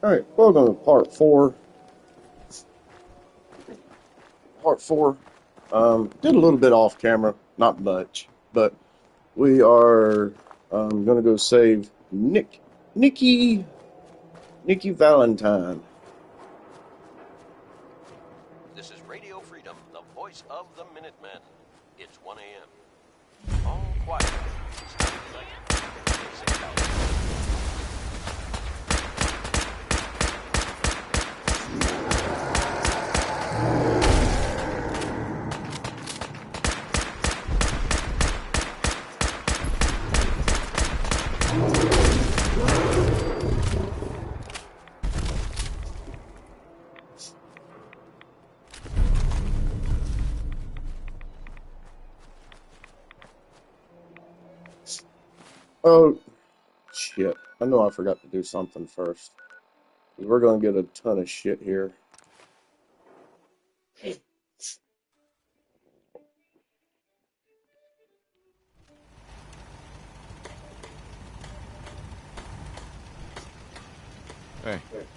All right, welcome to part four. Part four. Did a little bit off camera, not much, but we are gonna go save Nikki, Nikki Valentine. This is Radio Freedom, the voice of the Minutemen. It's 1 a.m. All quiet. Stay safe out. Oh shit! I know I forgot to do something first. We're gonna get a ton of shit here. Hey.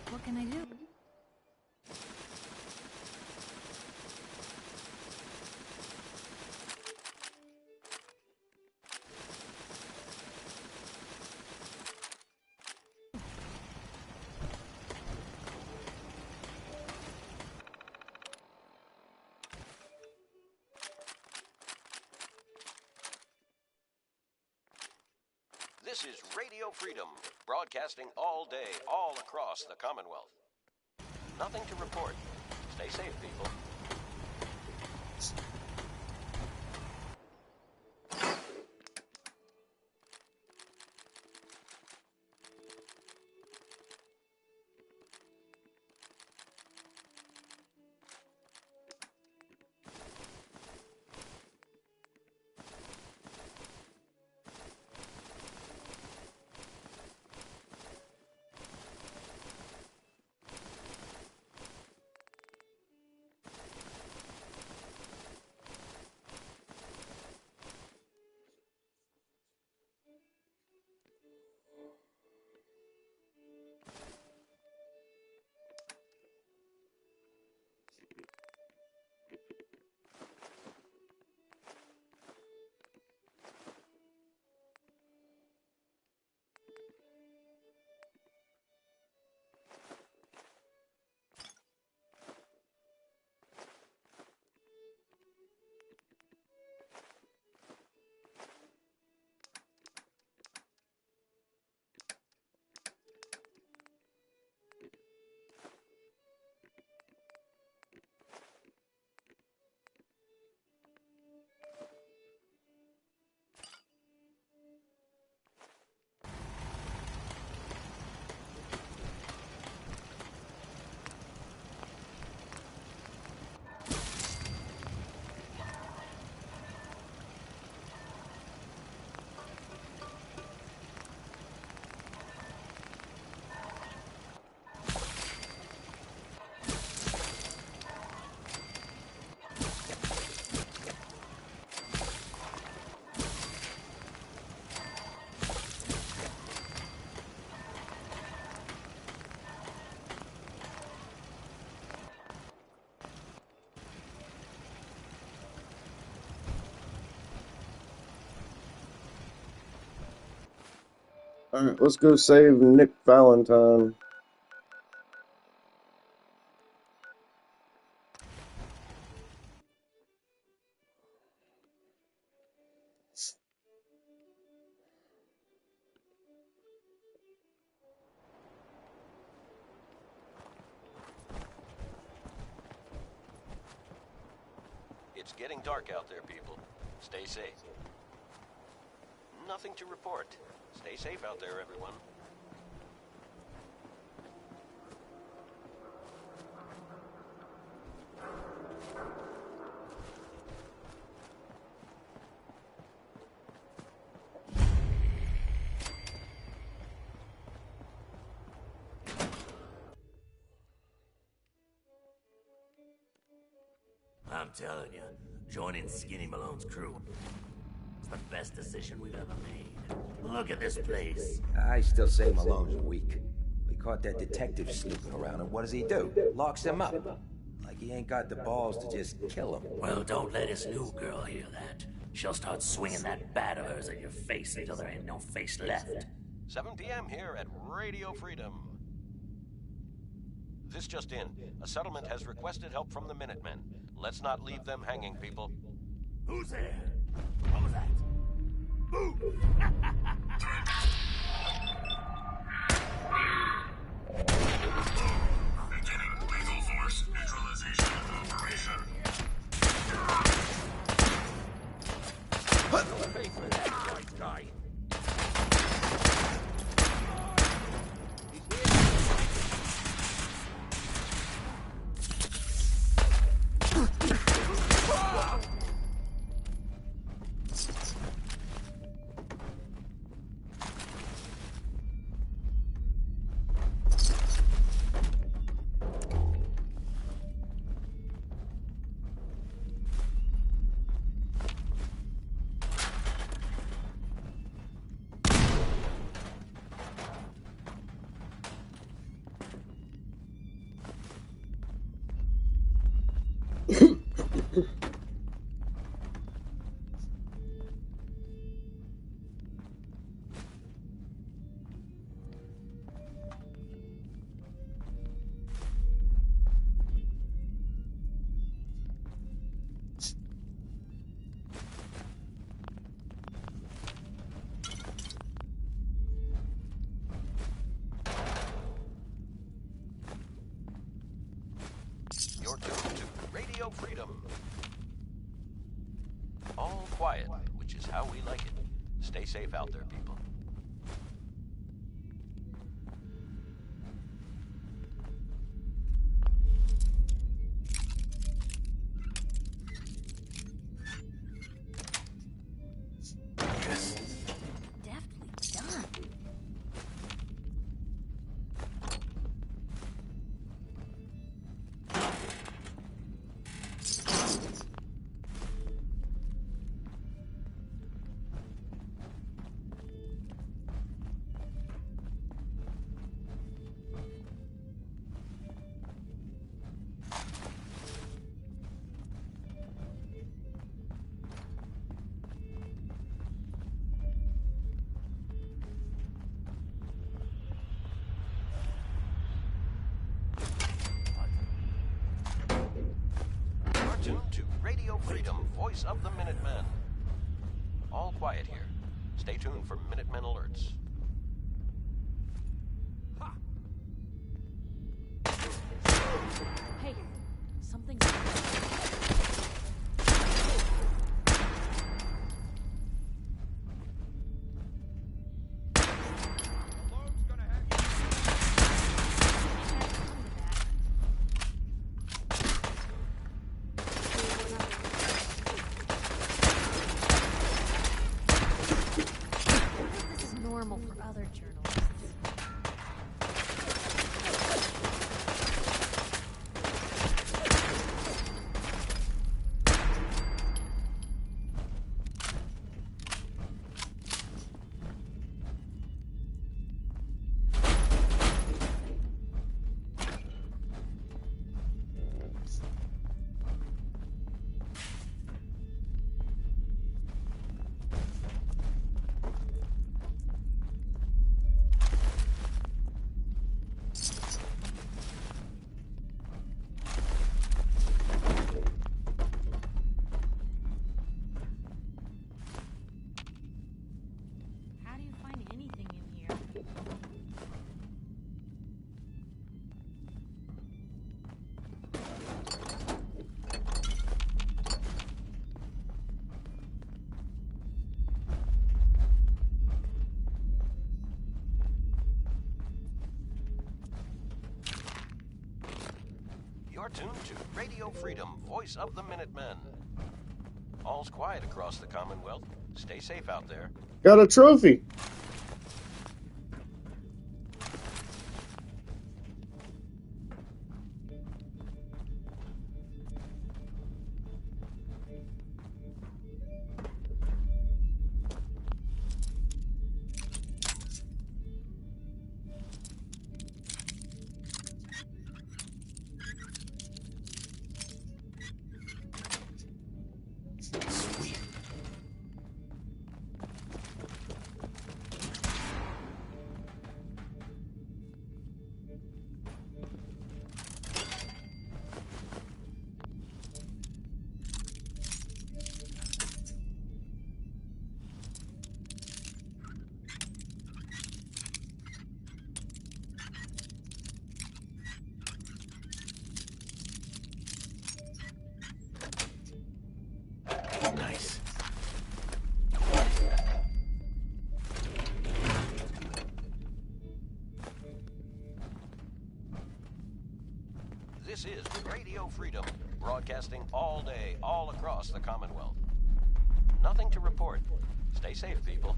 What can I do? This is Radio Freedom, broadcasting all day, all across the Commonwealth. Nothing to report. Stay safe, people. All right, let's go save Nick Valentine. It's getting dark out there, people. Stay safe. Nothing to report. Stay safe out there, everyone. I'm telling you, joining Skinny Malone's crew. It's the best decision we've ever made. Look at this place. I still say Malone's weak. We caught that detective snooping around, and what does he do? Locks him up. Like he ain't got the balls to just kill him. Well, don't let his new girl hear that. She'll start swinging that bat of hers at your face until there ain't no face left. 7 p.m. here at Radio Freedom. This just in. A settlement has requested help from the Minutemen. Let's not leave them hanging, people. Who's there? What was that? Boo! Beginning lethal force neutralization operation. Pay for that, white guy. You're tuned to Radio Freedom. All quiet, which is how we like it. Stay safe out there, people. Deftly done. You're tuned to Radio Freedom, voice of the Minutemen. All quiet here. Stay tuned for Minutemen alerts. Hey, something. This is normal for other journalists. How do you find anything in here? You're tuned to Radio Freedom, voice of the Minutemen. All's quiet across the Commonwealth. Stay safe out there. Got a trophy. This is Radio Freedom, broadcasting all day, all across the Commonwealth. Nothing to report. Stay safe, people.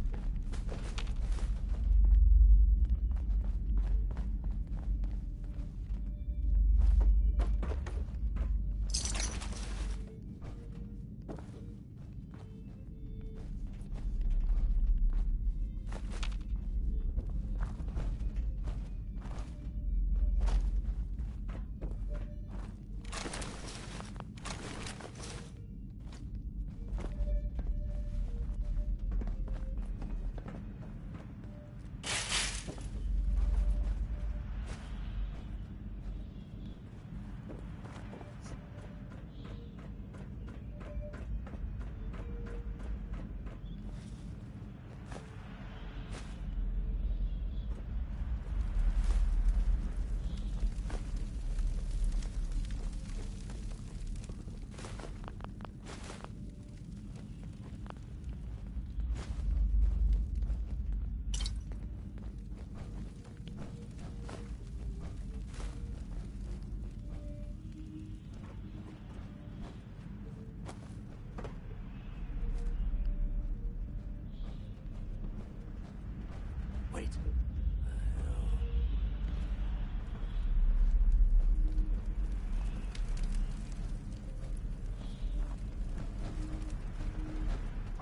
Wait.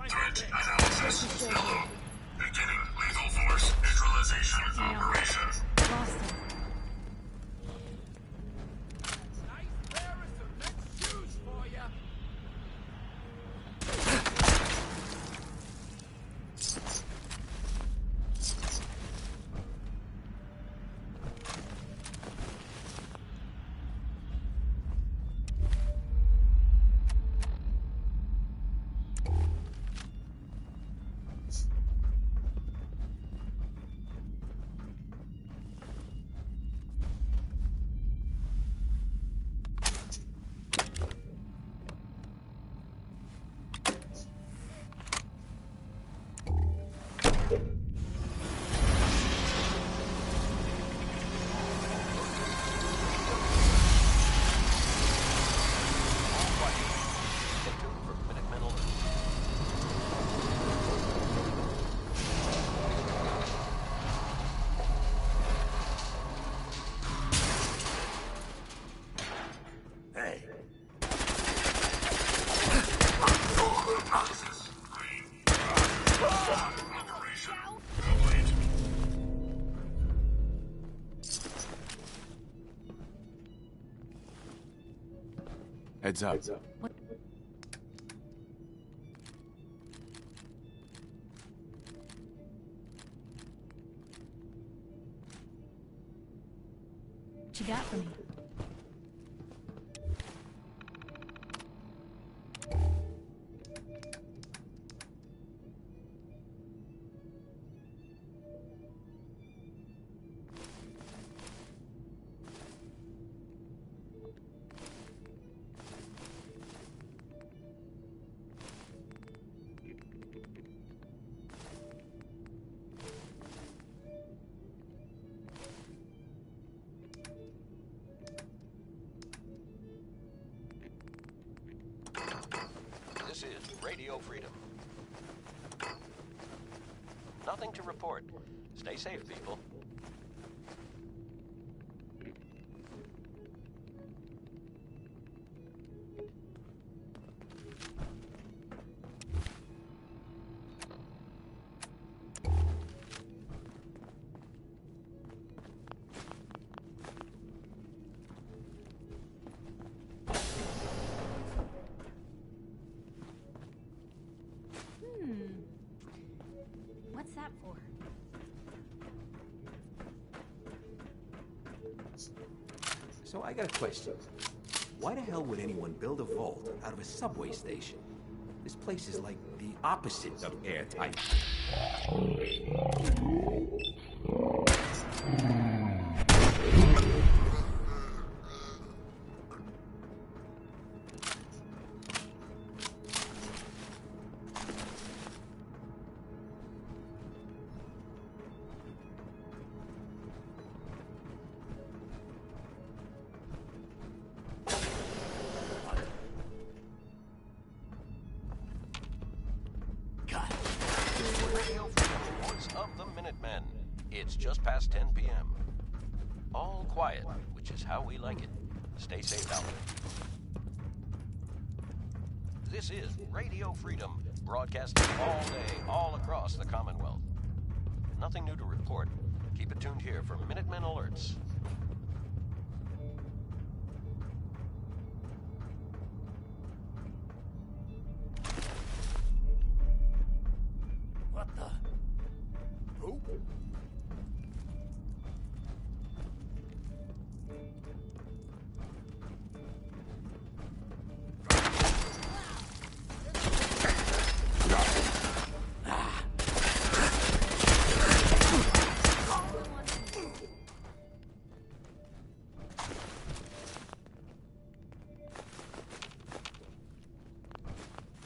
Threat analysis. Hello. Beginning lethal force neutralization operation. Lost him. Stay tuned for Minutemen Alert. Hey. Analysis. Green. Operation complete. Heads up. What? What you got for me? This is Radio Freedom. Nothing to report. Stay safe, people. What's that for? So I got a question. Why the hell would anyone build a vault out of a subway station? This place is like the opposite of airtight. It's just past 10 p.m. All quiet, which is how we like it. Stay safe out there. This is Radio Freedom, broadcasting all day, all across the Commonwealth. Nothing new to report. Keep it tuned here for Minutemen alerts. What the? Who?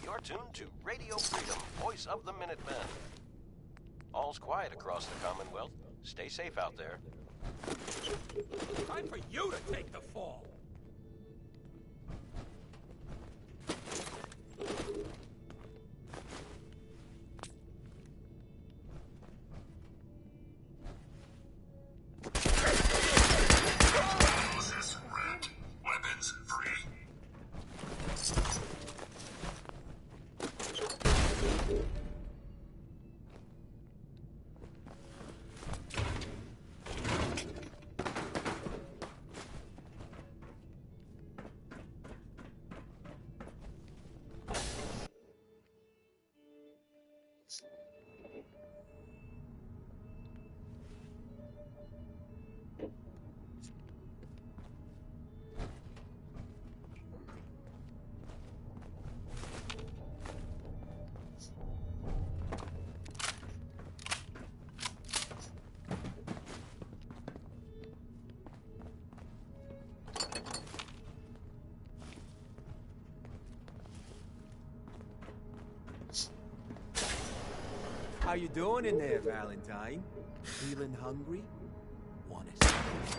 You're tuned to Radio Freedom, voice of the Minutemen. All's quiet across the Commonwealth. Stay safe out there. Time for you to take the fall. Analysis red. Weapons free. How you doing in there, Valentine? Feeling hungry? Want a sandwich?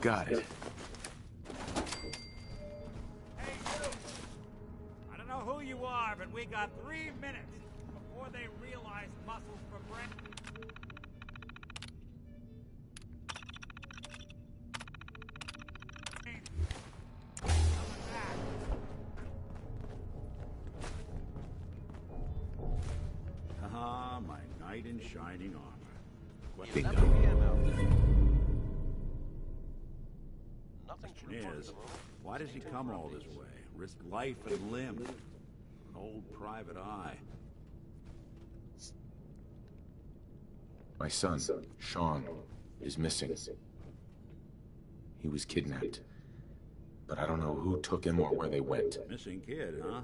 Got it. Hey, you! I don't know who you are, but we got 3 minutes before they realize muscles for brain. Coming back. Ah, my knight in shining armor. It's 7 Bingo. p.m. out there. Nothing to report at Is, the moment. why does he Stay tuned come for all this updates. way? Risk life and limb. An old private eye. My son, Sean, is missing. He was kidnapped. But I don't know who took him or where they went. Missing kid, huh?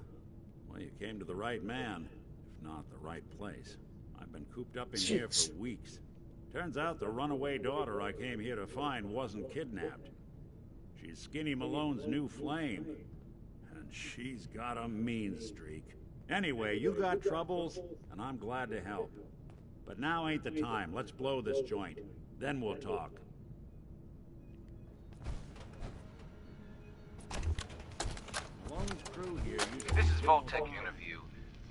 Well, you came to the right man, if not the right place. I've been cooped up in here for weeks. Turns out the runaway daughter I came here to find wasn't kidnapped. She's Skinny Malone's new flame. And she's got a mean streak. Anyway, you got troubles, and I'm glad to help. But now ain't the time. Let's blow this joint. Then we'll talk. Malone's crew here used to This is kill Vault-Tec all- interview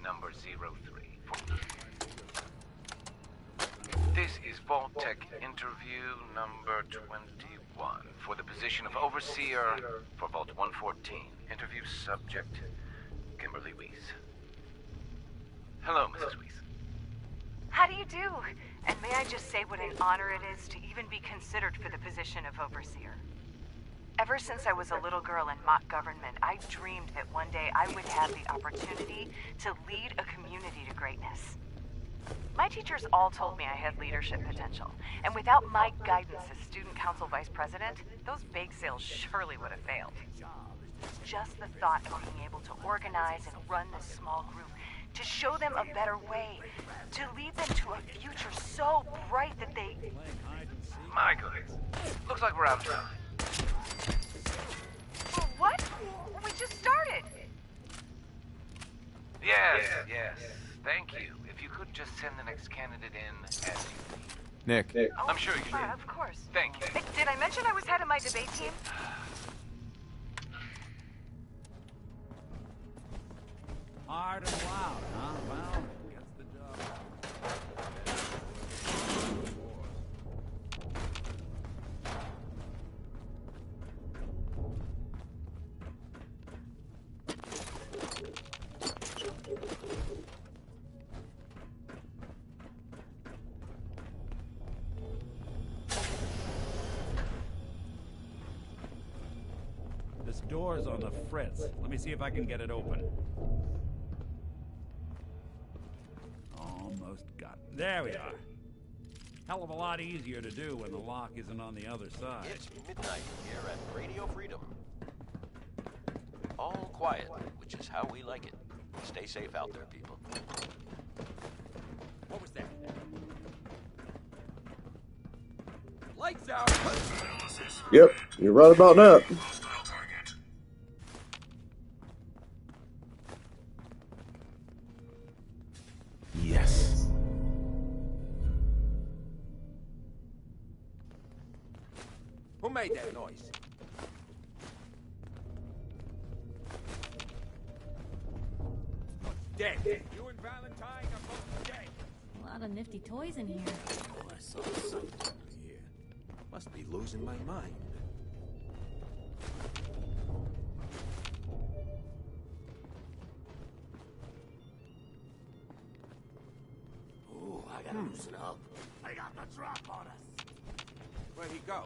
number 03. This is Vault-Tec interview number 21 for the position of Overseer for Vault 114. Interview subject, Kimberly Weiss. Hello, Mrs. Weiss. How do you do? And may I just say what an honor it is to even be considered for the position of Overseer. Ever since I was a little girl in mock government, I dreamed that one day I would have the opportunity to lead a community to greatness. My teachers all told me I had leadership potential, and without my guidance as student council vice president, those bake sales surely would have failed. Just the thought of being able to organize and run this small group, to show them a better way, to lead them to a future so bright that they... My goodness. Looks like we're out of time. What? We just started! Yes. Thank you. If you could just send the next candidate in as you Nick. I'm sure you did. Of course. Thank you. Did I mention I was head of my debate team? Hard and loud, huh? Well, gets the job done. This door's on the fritz. Let me see if I can get it open. Almost got it. There we are. Hell of a lot easier to do when the lock isn't on the other side. It's midnight here at Radio Freedom. All quiet, which is how we like it. Stay safe out there, people. What was that? Lights out! Yep, you're right about that. Yes. Who made that noise? Dead. You and Valentine are both dead. A lot of nifty toys in here. Oh, I saw something here. Must be losing my mind. Ooh, I gotta loosen up. I got the drop on us. Where'd he go?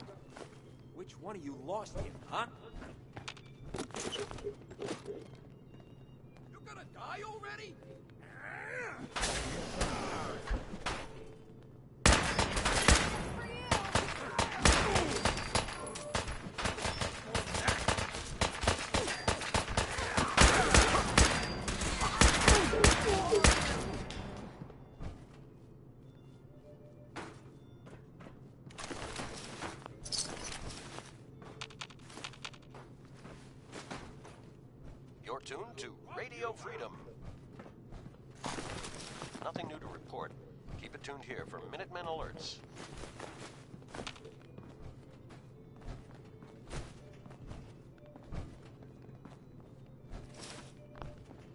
Which one of you lost him, huh? You gonna die already? You're tuned to Radio Freedom. Nothing new to report. Keep it tuned here for Minutemen alerts.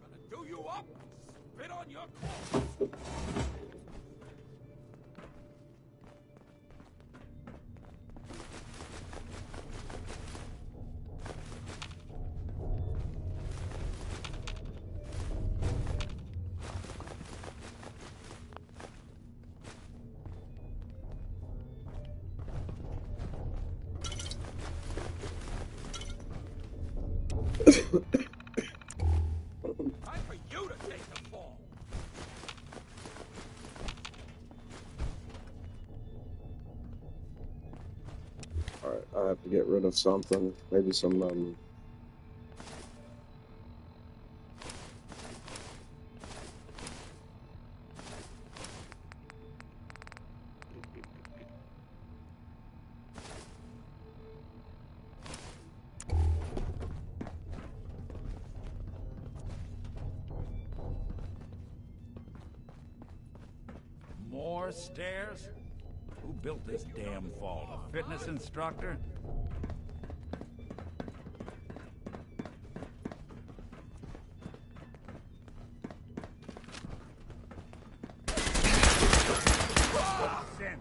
Gonna do you up? Spit on your corpse. Time for you to take the fall. Alright, I have to get rid of something. Maybe some, More stairs? Who built this damn vault? A fitness instructor? Sin.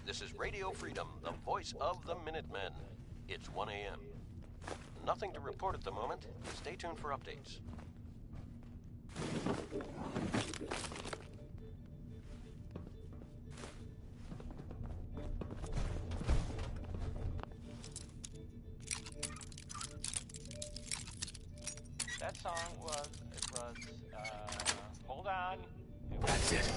This is Radio Freedom, the voice of the Minutemen. It's 1 a.m. Nothing to report at the moment. Stay tuned for updates. done. That's it.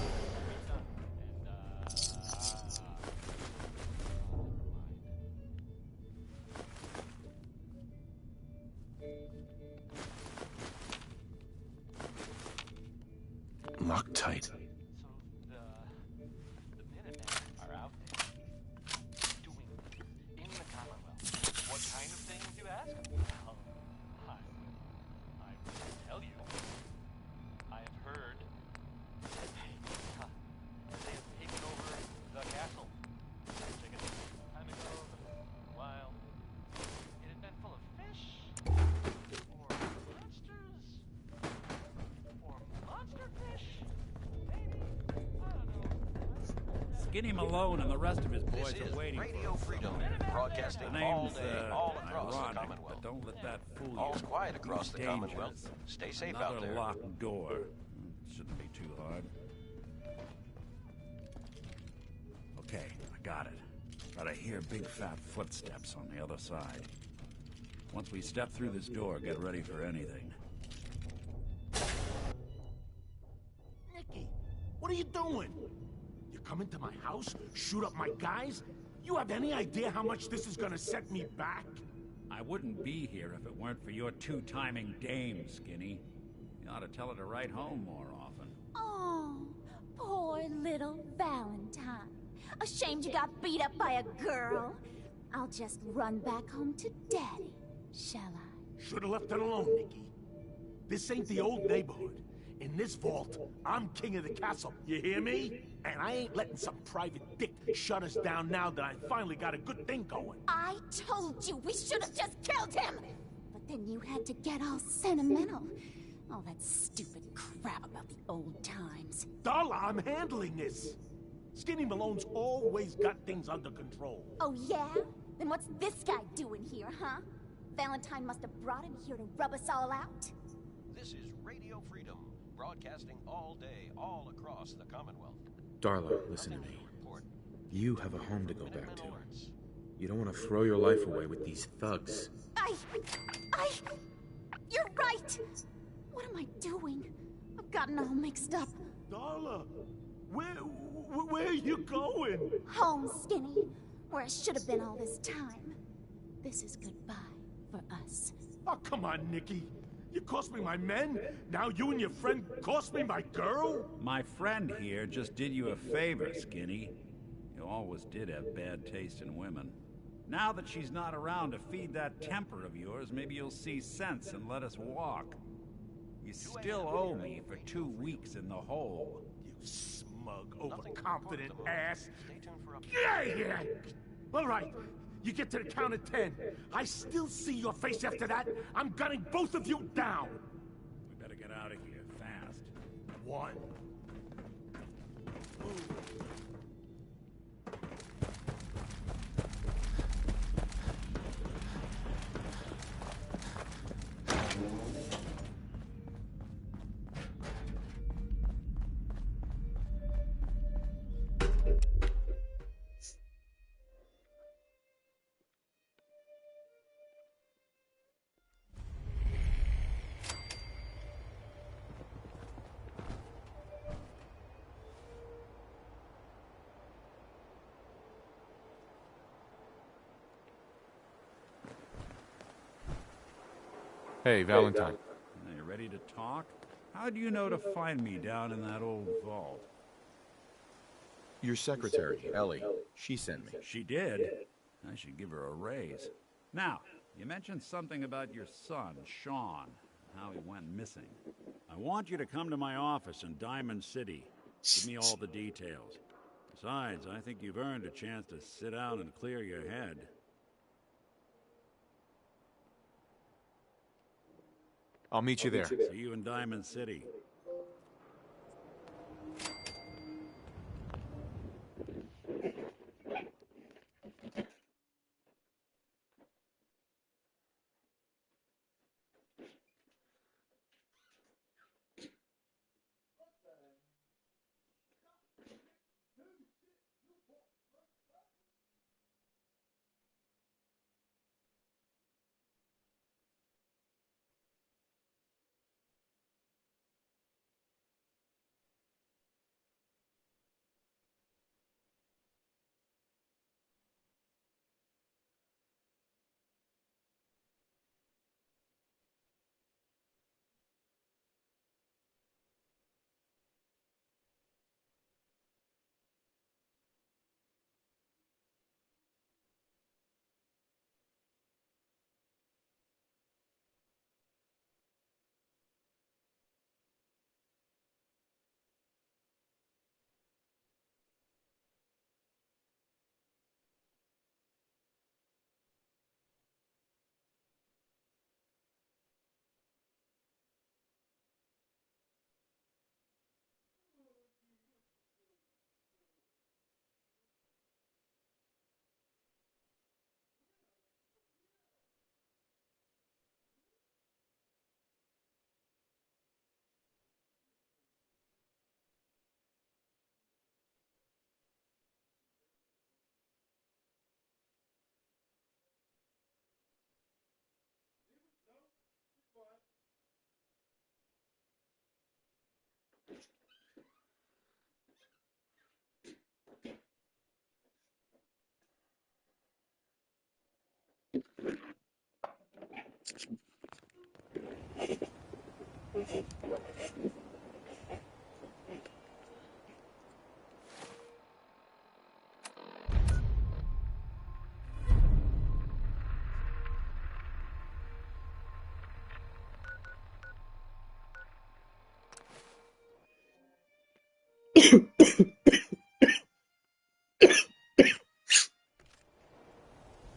Locked tight. So the Minutemen are out there doing in the Commonwealth. What kind of things, you ask? Well, I will tell you. I have heard that they have taken over the castle. Taken some time ago, while it had been full of fish, or monsters, or monster fish. Skinny Malone and the rest of his boys This is are waiting Radio for us Freedom, somewhere. broadcasting The all name's, day, all across the ironic, Commonwealth. but don't let that fool you. All's quiet across He's the dangerous. Commonwealth. Stay safe Another out there. locked door. Shouldn't be too hard. Okay, I got it. But I hear big fat footsteps on the other side. Once we step through this door, get ready for anything. Nicky, what are you doing? You come into my house, shoot up my guys? You have any idea how much this is gonna set me back? I wouldn't be here if it weren't for your two-timing dame, Skinny. You ought to tell her to write home more often. Oh, poor little Valentine. Ashamed you got beat up by a girl? I'll just run back home to Daddy, shall I? Should've left it alone, Nicky. This ain't the old neighborhood. In this vault, I'm king of the castle, you hear me? And I ain't letting some private dick shut us down now that I finally got a good thing going. I told you we should have just killed him! But then you had to get all sentimental. All that stupid crap about the old times. Darla, I'm handling this. Skinny Malone's always got things under control. Oh yeah? Then what's this guy doing here, huh? Valentine must have brought him here to rub us all out. This is Radio Freedom, broadcasting all day, all across the Commonwealth. Darla, listen to me. You have a home to go back to. You don't want to throw your life away with these thugs. You're right! What am I doing? I've gotten all mixed up. Darla, where are you going? Home, Skinny, where I should have been all this time. This is goodbye for us. Oh, come on, Nicky. You cost me my men, now you and your friend cost me my girl? My friend here just did you a favor, Skinny. You always did have bad taste in women. Now that she's not around to feed that temper of yours, maybe you'll see sense and let us walk. You still owe me for 2 weeks in the hole. You smug, overconfident ass. Get out of here! All right, you get to the count of 10. I still see your face after that. I'm gunning both of you down. We better get out of here, fast. 1. Hey, Valentine. Are you ready to talk? How do you know to find me down in that old vault? Your secretary, Ellie. She sent me. She did? I should give her a raise. Now, you mentioned something about your son, Sean, how he went missing. I want you to come to my office in Diamond City. Give me all the details. Besides, I think you've earned a chance to sit down and clear your head. I'll meet you there. See you in Diamond City.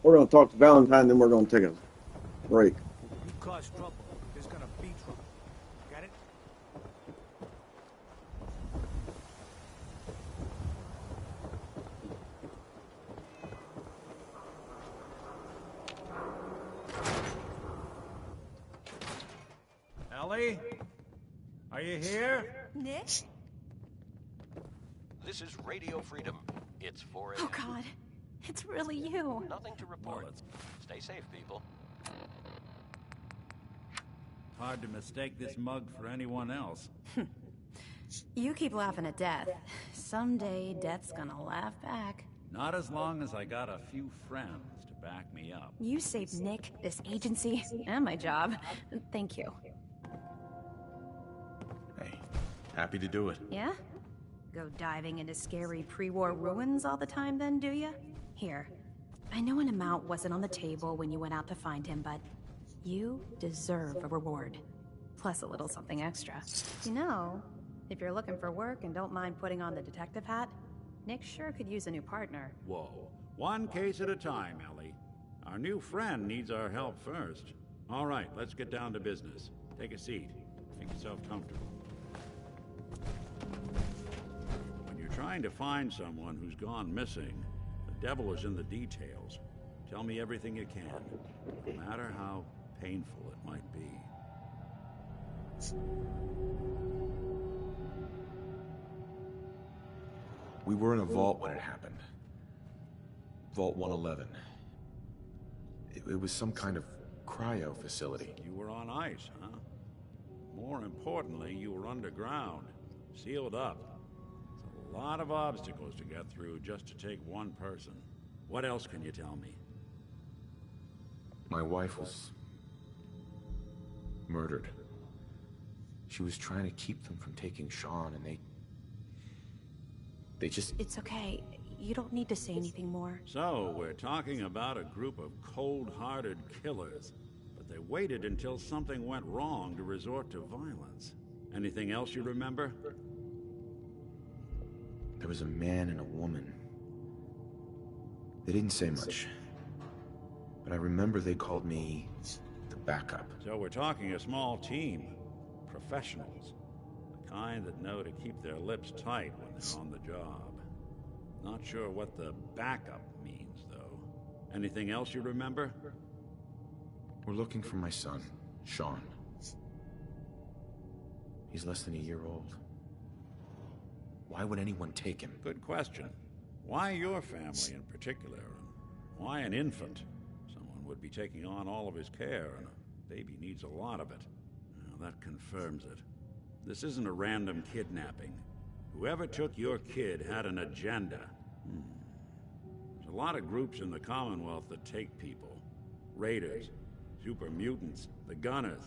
We're going to talk to Valentine, then we're going to take a break. You cause trouble, there's gonna be trouble. Got it? Ellie? Are you here? Nick? This is Radio Freedom. It's 4 a.m. Oh, God. It's really you. Nothing to report. Stay safe, people. Hard to mistake this mug for anyone else. You keep laughing at death. Someday, death's gonna laugh back. Not as long as I got a few friends to back me up. You saved Nick, this agency, and my job. Thank you. Hey, happy to do it. Yeah? Go diving into scary pre-war ruins all the time then, do ya? Here. I know an amount wasn't on the table when you went out to find him, but you deserve a reward. Plus a little something extra. You know, if you're looking for work and don't mind putting on the detective hat, Nick sure could use a new partner. Whoa. One case at a time, Ellie. Our new friend needs our help first. All right, let's get down to business. Take a seat. Make yourself comfortable. When you're trying to find someone who's gone missing, the devil is in the details. Tell me everything you can, no matter how painful it might be. We were in a vault when it happened. Vault 111. It was some kind of cryo facility. You were on ice, huh? More importantly, you were underground, sealed up. It's a lot of obstacles to get through just to take one person. What else can you tell me? My wife was murdered. She was trying to keep them from taking Sean, and they just... It's okay. You don't need to say anything more. So, we're talking about a group of cold-hearted killers, but they waited until something went wrong to resort to violence. Anything else you remember? There was a man and a woman. They didn't say much, but I remember they called me the backup. So we're talking a small team. Professionals. The kind that know to keep their lips tight when they're on the job. Not sure what the backup means, though. Anything else you remember? We're looking for my son, Sean. He's less than a year old. Why would anyone take him? Good question. Why your family in particular? And why an infant? Someone would be taking on all of his care, and a baby needs a lot of it. Now, that confirms it. This isn't a random kidnapping. Whoever took your kid had an agenda. There's a lot of groups in the Commonwealth that take people. Raiders, super mutants, the Gunners,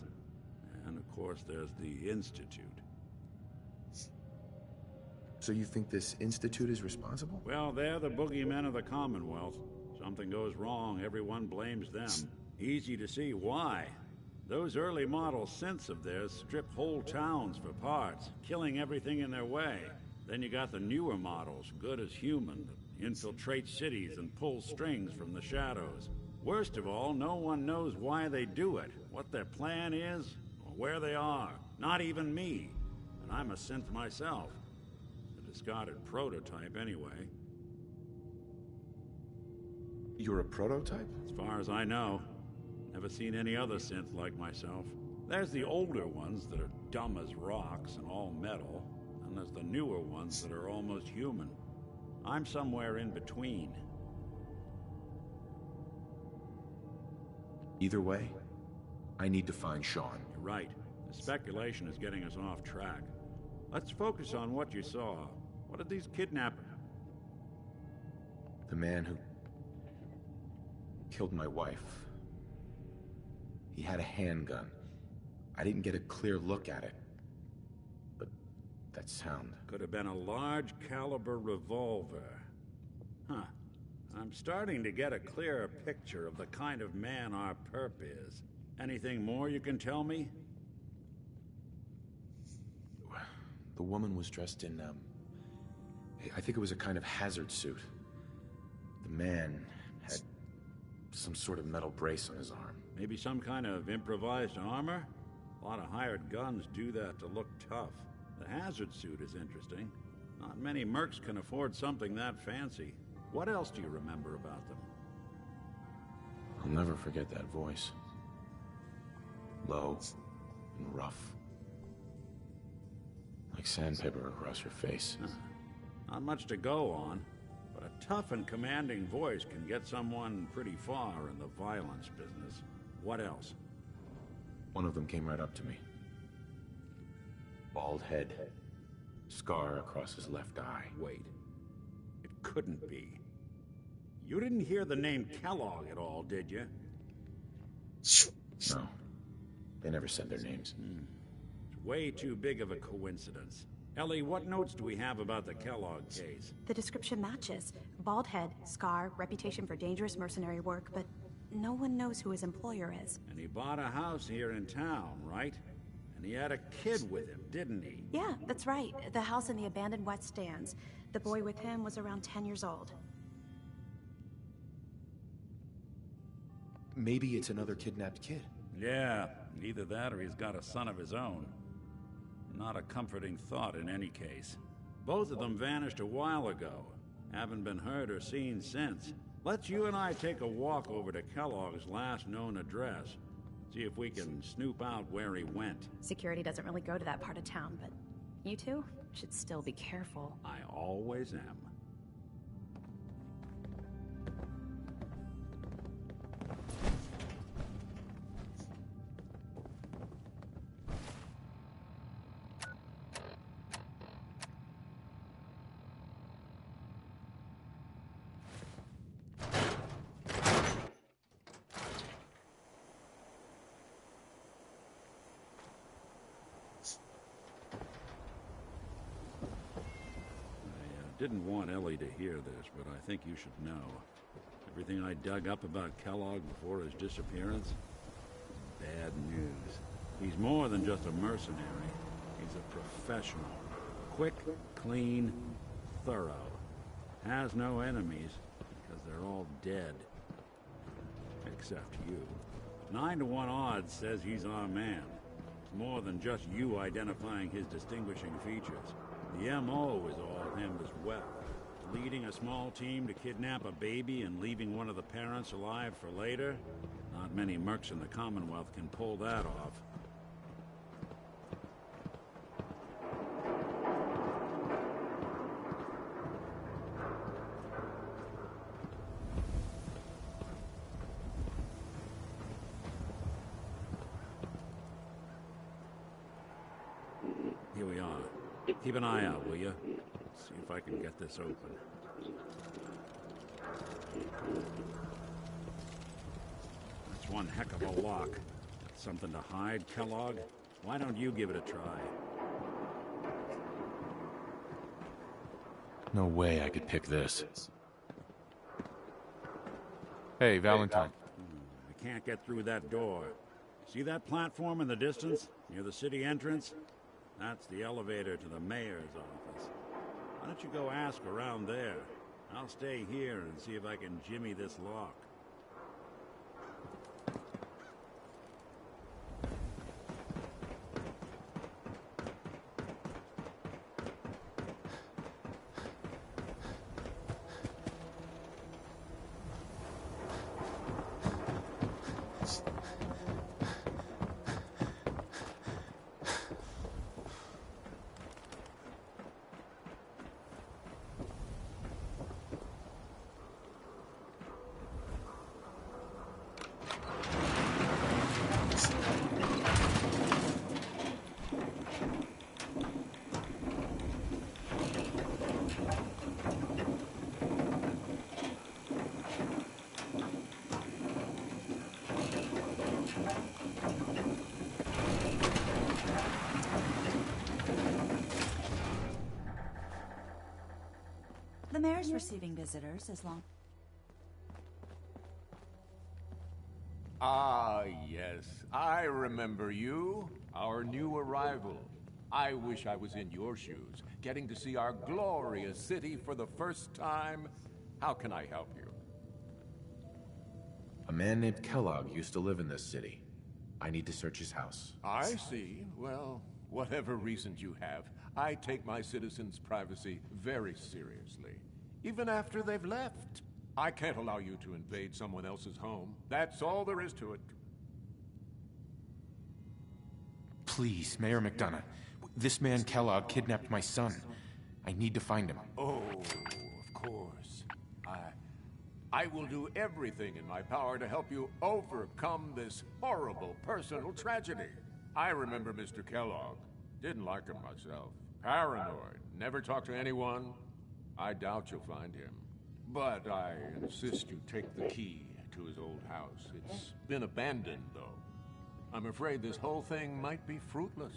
and of course there's the Institute. So you think this Institute is responsible? Well, they're the boogeymen of the Commonwealth. Something goes wrong, everyone blames them. Easy to see why. Those early model synths of theirs strip whole towns for parts, killing everything in their way. Then you got the newer models, good as human, that infiltrate cities and pull strings from the shadows. Worst of all, no one knows why they do it, what their plan is, or where they are. Not even me. And I'm a synth myself. A discarded prototype, anyway. You're a prototype? As far as I know. Never seen any other synth like myself. There's the older ones that are dumb as rocks and all metal, and there's the newer ones that are almost human. I'm somewhere in between. Either way, I need to find Sean. You're right. The speculation is getting us off track. Let's focus on what you saw. What did these kidnappers... The man who killed my wife. He had a handgun. I didn't get a clear look at it. But that sound... Could have been a large caliber revolver. Huh. I'm starting to get a clearer picture of the kind of man our perp is. Anything more you can tell me? The woman was dressed in, I think it was a kind of hazard suit. The man had some sort of metal brace on his arm. Maybe some kind of improvised armor? A lot of hired guns do that to look tough. The hazard suit is interesting. Not many mercs can afford something that fancy. What else do you remember about them? I'll never forget that voice. Low and rough. Like sandpaper across your face. Not much to go on, but a tough and commanding voice can get someone pretty far in the violence business. What else? One of them came right up to me. Bald head. Scar across his left eye. Wait. It couldn't be. You didn't hear the name Kellogg at all, did you? No. They never said their names. It's way too big of a coincidence. Ellie, what notes do we have about the Kellogg case? The description matches. Bald head, scar, reputation for dangerous mercenary work, but no one knows who his employer is. And he bought a house here in town, right? And he had a kid with him, didn't he? Yeah, that's right. The house in the abandoned West Stands. The boy with him was around 10 years old. Maybe it's another kidnapped kid. Yeah, either that or he's got a son of his own. Not a comforting thought in any case. Both of them vanished a while ago. Haven't been heard or seen since. Let's you and I take a walk over to Kellogg's last known address. See if we can snoop out where he went. Security doesn't really go to that part of town, but you two should still be careful. I always am. Didn't want Ellie to hear this, but I think you should know. Everything I dug up about Kellogg before his disappearance, bad news. He's more than just a mercenary. He's a professional. Quick, clean, thorough. Has no enemies, because they're all dead. Except you. 9 to 1 odds says he's our man. It's more than just you identifying his distinguishing features. The M.O. is all him as well. Leading a small team to kidnap a baby and leaving one of the parents alive for later? Not many mercs in the Commonwealth can pull that off. Here we are. Keep an eye out, will you? See if I can get this open. That's one heck of a lock. Something to hide, Kellogg? Why don't you give it a try? No way I could pick this. Hey, Valentine. We can't get through that door. See that platform in the distance, near the city entrance? That's the elevator to the mayor's office. Why don't you go ask around there? I'll stay here and see if I can jimmy this lock. mayor's receiving visitors as long... Ah, yes. I remember you. Our new arrival. I wish I was in your shoes, getting to see our glorious city for the first time. How can I help you? A man named Kellogg used to live in this city. I need to search his house. I see. Well, whatever reasons you have, I take my citizens' privacy very seriously. Even after they've left. I can't allow you to invade someone else's home. That's all there is to it. Please, Mayor McDonough. This man Kellogg kidnapped my son. I need to find him. Oh, of course. I will do everything in my power to help you overcome this horrible personal tragedy. I remember Mr. Kellogg. Didn't like him myself. Paranoid. Never talked to anyone. I doubt you'll find him. But I insist you take the key to his old house. It's been abandoned, though. I'm afraid this whole thing might be fruitless.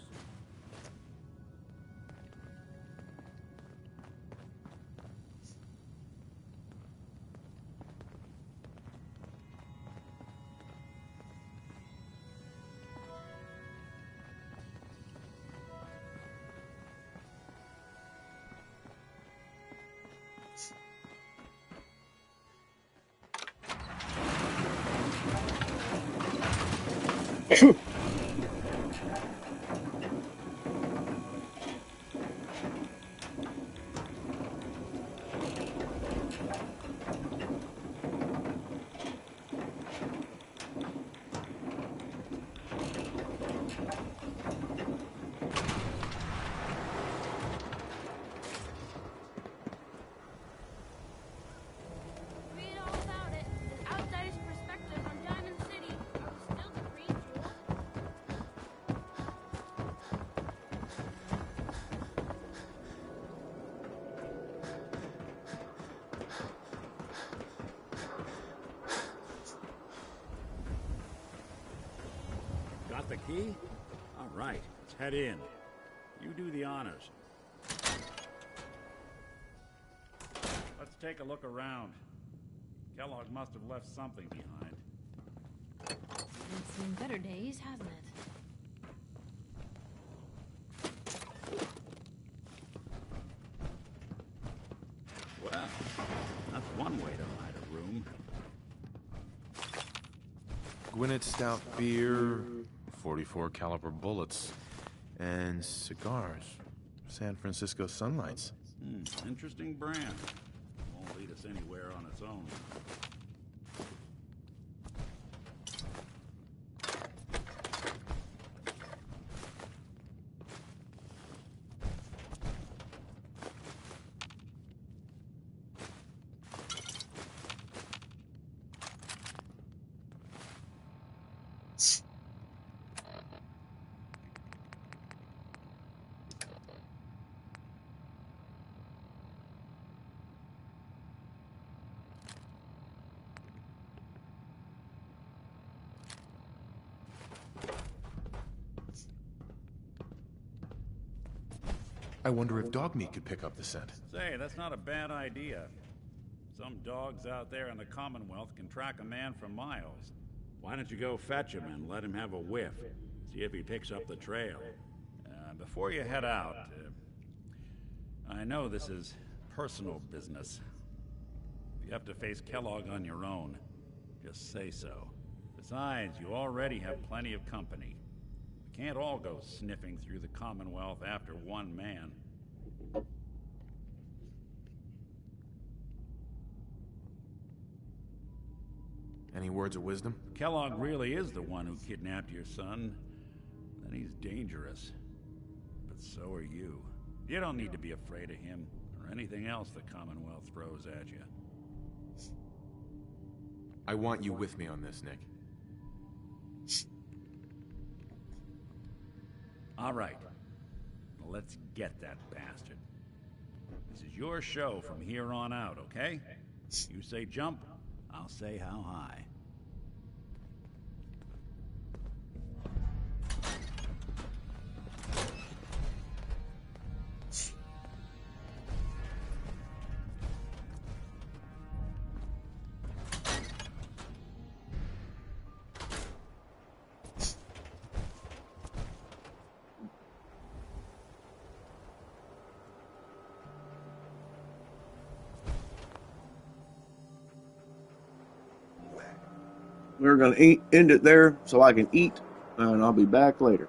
Got the key? All right, let's head in. You do the honors. Let's take a look around. Kellogg must have left something behind. It's seen better days, hasn't it? Well, that's one way to hide a room. Gwinnett Stout beer, 44 caliber bullets, and cigars. San Francisco Sunlights. Interesting brand. Won't lead us anywhere on its own. I wonder if dog meat could pick up the scent. Say, that's not a bad idea. Some dogs out there in the Commonwealth can track a man for miles. Why don't you go fetch him and let him have a whiff? See if he picks up the trail. Before you head out, I know this is personal business. If you have to face Kellogg on your own, just say so. Besides, you already have plenty of company. We can't all go sniffing through the Commonwealth after one man. Any words of wisdom? Kellogg really is the one who kidnapped your son. Then he's dangerous. But so are you. You don't need to be afraid of him or anything else the Commonwealth throws at you. I want you with me on this, Nick. All right. Let's get that bastard. This is your show from here on out, okay? You say jump, I'll say how high. we're going to end it there so I can eat, and I'll be back later.